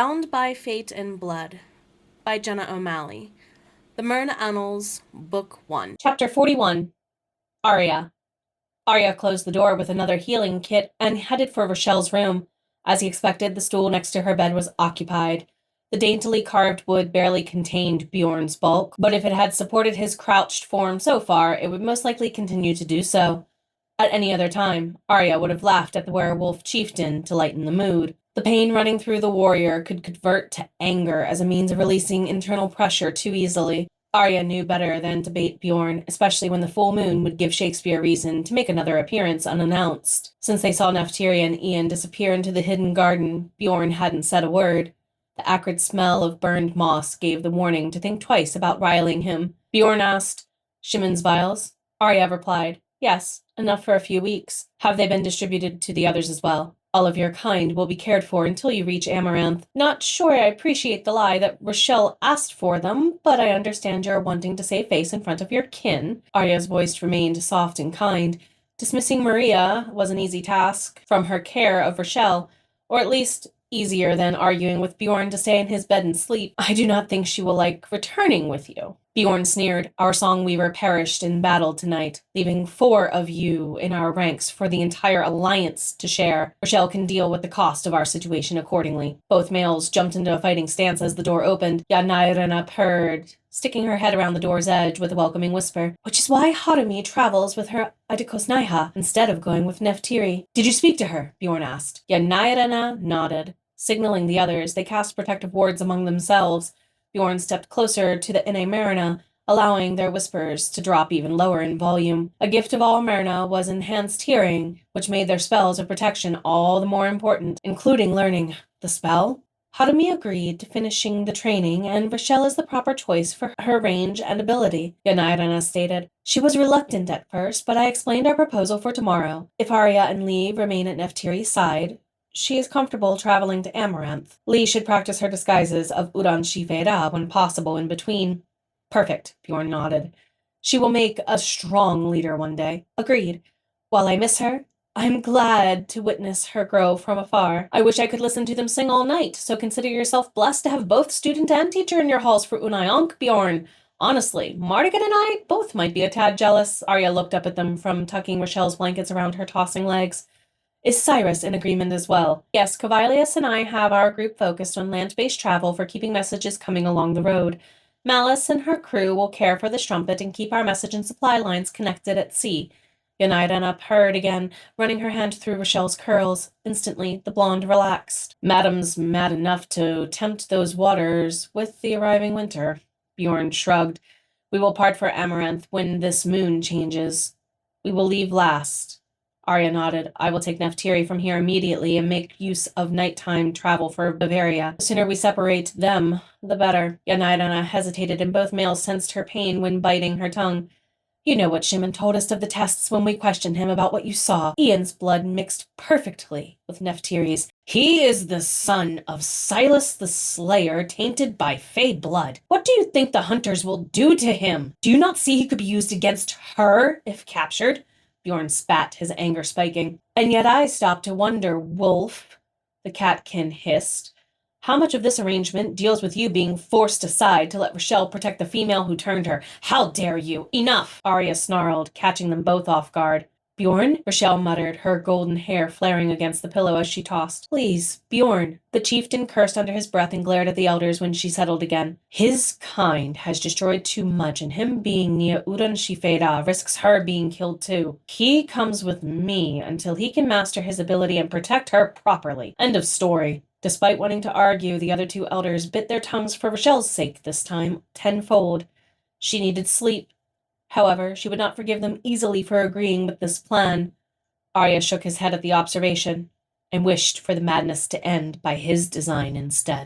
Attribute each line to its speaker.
Speaker 1: Bound by Fate and Blood by Jenna O'Malley. The Merna Annals, Book 1.
Speaker 2: Chapter 41. Arya. Arya closed the door with another healing kit and headed for Rochelle's room. As he expected, the stool next to her bed was occupied. The daintily carved wood barely contained Bjorn's bulk, but if it had supported his crouched form so far, it would most likely continue to do so. At any other time, Arya would have laughed at the werewolf chieftain to lighten the mood. The pain running through the warrior could convert to anger as a means of releasing internal pressure too easily. Arya knew better than to bait Bjorn, especially when the full moon would give Shakespeare reason to make another appearance unannounced. Since they saw Neftiri and Ian disappear into the hidden garden, Bjorn hadn't said a word. The acrid smell of burned moss gave the warning to think twice about riling him. Bjorn asked, "Shimon's vials?" Arya replied, "Yes, enough for a few weeks. Have they been distributed to the others as well? All of your kind will be cared for until you reach Amaranth. Not sure I appreciate the lie that Rochelle asked for them, but I understand you're wanting to save face in front of your kin." Arya's voice remained soft and kind. Dismissing Maria was an easy task from her care of Rochelle, or at least easier than arguing with Bjorn to stay in his bed and sleep. "I do not think she will like returning with you." Bjorn sneered. "Our songweaver perished in battle tonight, leaving 4 of you in our ranks for the entire alliance to share. Rochelle can deal with the cost of our situation accordingly." Both males jumped into a fighting stance as the door opened. Yanairana purred, sticking her head around the door's edge with a welcoming whisper. "Which is why Harumi travels with her Adikosnaiha instead of going with Neftiri." "Did you speak to her?" Bjorn asked. Yanairana nodded. Signaling the others, they cast protective wards among themselves. Bjorn stepped closer to the Ine Merna, allowing their whispers to drop even lower in volume. A gift of all Merna was enhanced hearing, which made their spells of protection all the more important, including learning the spell. Harumi agreed to finishing the training, and Rochelle is the proper choice for her range and ability, Yanairana stated. "She was reluctant at first, but I explained our proposal for tomorrow. If Arya and Lee remain at Neftiri's side, she is comfortable traveling to Amaranth. Lee should practice her disguises of Udan Shifeira when possible in between." "Perfect," Bjorn nodded. "She will make a strong leader one day." "Agreed. While I miss her, I'm glad to witness her grow from afar. I wish I could listen to them sing all night, so consider yourself blessed to have both student and teacher in your halls for Unayonk, Bjorn. Honestly, Mardigan and I both might be a tad jealous." Arya looked up at them from tucking Rochelle's blankets around her tossing legs. "Is Cyrus in agreement as well?" "Yes, Cavilius and I have our group focused on land-based travel for keeping messages coming along the road. Malice and her crew will care for the strumpet and keep our message and supply lines connected at sea." Yanairana purred again, running her hand through Rochelle's curls. Instantly, the blonde relaxed. "Madam's mad enough to tempt those waters with the arriving winter." Bjorn shrugged. "We will part for Amaranth when this moon changes. We will leave last." Arya nodded. "I will take Neftiri from here immediately and make use of nighttime travel for Bavaria. The sooner we separate them, the better." Yanairana hesitated, and both males sensed her pain when biting her tongue. "You know what Shimon told us of the tests when we questioned him about what you saw. Ian's blood mixed perfectly with Neftiri's. He is the son of Silas the Slayer, tainted by Fey blood. What do you think the hunters will do to him? Do you not see he could be used against her if captured?" Bjorn spat, his anger spiking. "And yet I stopped to wonder, Wolf," the catkin hissed. "How much of this arrangement deals with you being forced aside to let Rochelle protect the female who turned her? How dare you? Enough!" Arya snarled, catching them both off guard. "Bjorn?" Rochelle muttered, her golden hair flaring against the pillow as she tossed. "Please, Bjorn." The chieftain cursed under his breath and glared at the elders when she settled again. "His kind has destroyed too much, and him being near Udan Shifeira risks her being killed too. He comes with me until he can master his ability and protect her properly. End of story." Despite wanting to argue, the other 2 elders bit their tongues for Rochelle's sake this time, tenfold. She needed sleep. However, she would not forgive them easily for agreeing with this plan. Arya shook his head at the observation and wished for the madness to end by his design instead.